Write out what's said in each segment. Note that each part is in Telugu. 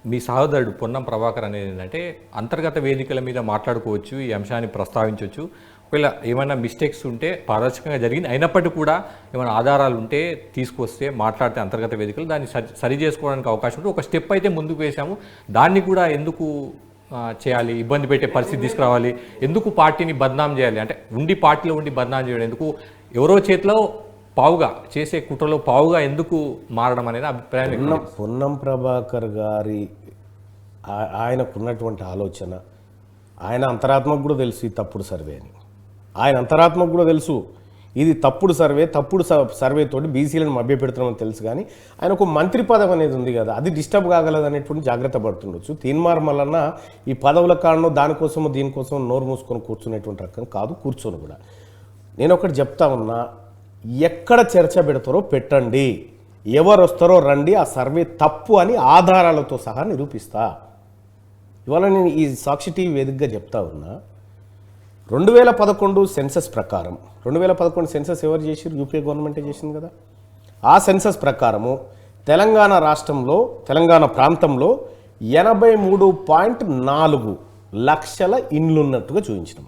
మీ సహోదరుడు పొన్నం ప్రభాకర్ అనేది ఏంటంటే అంతర్గత వేదికల మీద మాట్లాడుకోవచ్చు, ఈ అంశాన్ని ప్రస్తావించవచ్చు. ఒకవేళ ఏమైనా మిస్టేక్స్ ఉంటే పారదర్శకంగా జరిగింది అయినప్పటికీ కూడా ఏమైనా ఆధారాలు ఉంటే తీసుకొస్తే మాట్లాడితే అంతర్గత వేదికలు దాన్ని సరి చేసుకోవడానికి అవకాశం ఉంటుంది. ఒక స్టెప్ అయితే ముందుకు వేసాము, దాన్ని కూడా ఎందుకు చేయాలి, ఇబ్బంది పెట్టే పరిస్థితి తీసుకురావాలి, ఎందుకు పార్టీని బద్నాం చేయాలి, అంటే ఉండి పార్టీలో ఉండి బద్నాం చేయడం ఎందుకు, ఎవరో చేతిలో పావుగా చేసే కుట్రలో పావుగా ఎందుకు మారడం అనేది అభిప్రాయం. పొన్నం ప్రభాకర్ గారి ఆయనకున్నటువంటి ఆలోచన, ఆయన అంతరాత్మకు కూడా తెలుసు ఈ తప్పుడు సర్వే అని. ఆయన అంతరాత్మకు కూడా తెలుసు ఇది తప్పుడు సర్వే, తప్పుడు సర్వేతోటి బీసీలను మభ్యపెడుతున్నామని తెలుసు. కానీ ఆయన ఒక మంత్రి పదవి అనేది ఉంది కదా, అది డిస్టర్బ్ కాగలదు అనేటువంటి జాగ్రత్త పడుతుండొచ్చు. తీన్మార్ మల్లన్న ఈ పదవుల కారణం దానికోసమో దీనికోసం నోరు మూసుకొని కూర్చునేటువంటి రకం కాదు, కూర్చొని కూడా. నేను ఒకటి చెప్తా ఉన్నా, ఎక్కడ చర్చ పెడతారో పెట్టండి, ఎవరు వస్తారో రండి, ఆ సర్వే తప్పు అని ఆధారాలతో సహా నిరూపిస్తా. ఇవాళ నేను ఈ సాక్షి టీవీ వేదికగా చెప్తా ఉన్నా, 2011 సెన్సస్ ప్రకారం, 2011 సెన్సస్ ఎవరు చేసిరు? యూపీఏ గవర్నమెంటే చేసింది కదా. ఆ సెన్సస్ ప్రకారము తెలంగాణ రాష్ట్రంలో, తెలంగాణ ప్రాంతంలో 83.4 లక్షల ఇండ్లు ఉన్నట్టుగా చూపించినాం.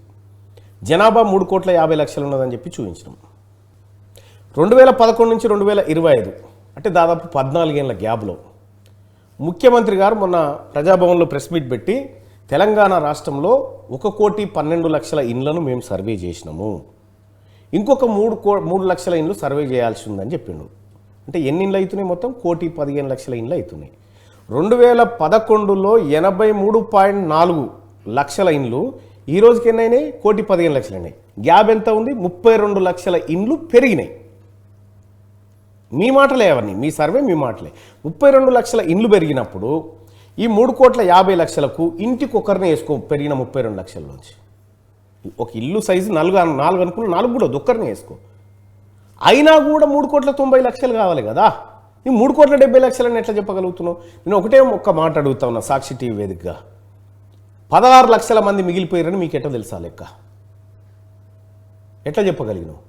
జనాభా 3,50,00,000 ఉన్నదని చెప్పి చూపించినాం. 2011 నుంచి 2025 అంటే దాదాపు 14 ఏళ్ళ గ్యాప్లో ముఖ్యమంత్రి గారు మొన్న ప్రజాభవన్లో ప్రెస్ మీట్ పెట్టి తెలంగాణ రాష్ట్రంలో 1,12,00,000 ఇండ్లను మేము సర్వే చేసినాము, ఇంకొక 3 లక్షల ఇండ్లు సర్వే చేయాల్సి ఉందని చెప్పిండు. అంటే ఎన్ని ఇండ్లు అవుతున్నాయి? మొత్తం 1,15,00,000 ఇండ్లు అవుతున్నాయి. 2011లో 83.4 లక్షల ఇండ్లు, ఈ రోజుకి ఎన్ని అయినాయి? 1,15,00,000 అయినాయి. గ్యాప్ ఎంత ఉంది? 32 లక్షల ఇండ్లు పెరిగినాయి. మీ మాటలే అవన్నీ, మీ సర్వే మీ మాటలే. 32 లక్షల ఇండ్లు పెరిగినప్పుడు ఈ 3,50,00,000కు ఇంటికి ఒకరిని వేసుకో, పెరిగిన 32 లక్షల నుంచి ఒక ఇల్లు సైజు 4 అనుకున్న 4 కూడా ఒక్కరిని వేసుకో, అయినా కూడా 3,90,00,000 కావాలి కదా. ఈ 3,70,00,000 ఎట్లా చెప్పగలుగుతున్నావు? నేను ఒక్క మాట అడుగుతా ఉన్నా సాక్షి టీవీ వేదికగా, 16 లక్షల మంది మిగిలిపోయారని మీకు ఎట్లా తెలుసా లెక్క? ఎట్లా చెప్పగలిగినావు?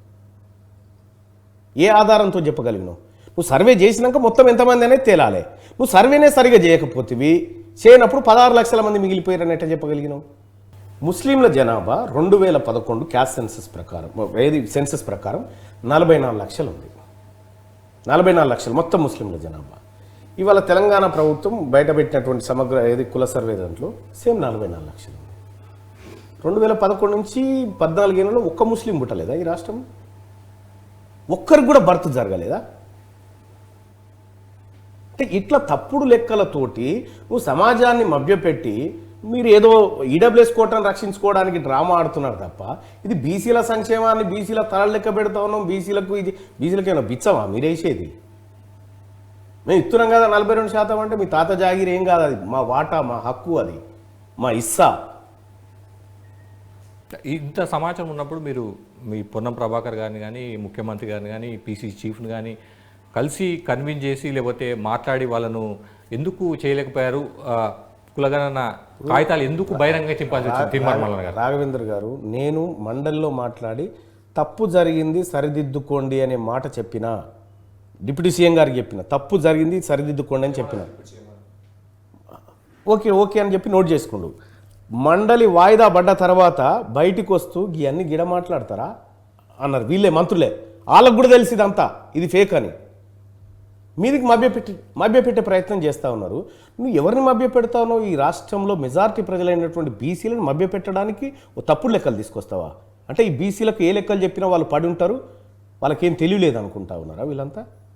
ఏ ఆధారంతో చెప్పగలిగినావు? నువ్వు సర్వే చేసినాక మొత్తం ఎంతమంది అనేది తేలాలి. నువ్వు సర్వేనే సరిగా చేయకపోతేవి, చేయనప్పుడు 16 లక్షల మంది మిగిలిపోయారని ఎట్లా చెప్పగలిగినావు? ముస్లింల జనాభా 2011 క్యాస్ట్ సెన్సస్ ప్రకారం, సెన్సస్ ప్రకారం 44 లక్షలు ఉంది. 44 లక్షలు మొత్తం ముస్లింల జనాభా. ఇవాళ తెలంగాణ ప్రభుత్వం బయటపెట్టినటువంటి సమగ్ర కుల సర్వే దాంట్లో సేమ్ 44 లక్షలు ఉంది. 2011 నుంచి 14 ఏళ్ళలో ఒక్క ముస్లిం పుట్టలేదా ఈ రాష్ట్రం? ఒక్కరికి కూడా బర్త్ జరగలేదా? అంటే ఇట్లా తప్పుడు లెక్కలతోటి నువ్వు సమాజాన్ని మభ్యపెట్టి మీరు ఏదో ఈడబ్ల్యూఎస్ కోటాను రక్షించుకోవడానికి డ్రామా ఆడుతున్నారు తప్ప, ఇది బీసీల సంక్షేమాన్ని బీసీల తలలు లెక్క పెడతా ఉన్నాం. బీసీలకేమో బిచ్చమా మీరేసేది? మేము ఇస్తున్నాం కదా 42% అంటే మీ తాత జాగిరి ఏం కాదు, అది మా వాటా, మా హక్కు, అది మా ఇస్సా. ఇంత సమాచారం ఉన్నప్పుడు మీరు మీ పొన్నం ప్రభాకర్ గారిని కానీ, ముఖ్యమంత్రి గారిని కానీ, పీసీసీ చీఫ్ని కానీ కలిసి కన్విన్స్ చేసి లేకపోతే మాట్లాడి వాళ్ళను ఎందుకు చేయలేకపోయారు? కులగణన కాగితాలు ఎందుకు బహిరంగంగా చింపాల్సి వచ్చింది? రాఘవేంద్ర గారు, నేను మండలిలో మాట్లాడి తప్పు జరిగింది సరిదిద్దుకోండి అనే మాట చెప్పిన, డిప్యూటీ సీఎం గారికి చెప్పిన, తప్పు జరిగింది సరిదిద్దుకోండి అని చెప్పిన. ఓకే అని చెప్పి నోట్ చేసుకుండు. మండలి వాయిదా పడ్డ తర్వాత బయటికి వస్తూ ఇవన్నీ గిడ మాట్లాడతారా అన్నారు వీళ్ళే, మంత్రులే. వాళ్ళకు కూడా తెలిసి ఇదంతా ఇది ఫేక్ అని. మీదికి మభ్యపెట్టే ప్రయత్నం చేస్తూ ఉన్నారు. నువ్వు ఎవరిని మభ్యపెడతానో? ఈ రాష్ట్రంలో మెజారిటీ ప్రజలైనటువంటి బీసీలను మభ్యపెట్టడానికి ఓ తప్పుడు లెక్కలు తీసుకొస్తావా? అంటే ఈ బీసీలకు ఏ లెక్కలు చెప్పినా వాళ్ళు పడి ఉంటారు, వాళ్ళకేం తెలియలేదు అనుకుంటా ఉన్నారా వీళ్ళంతా?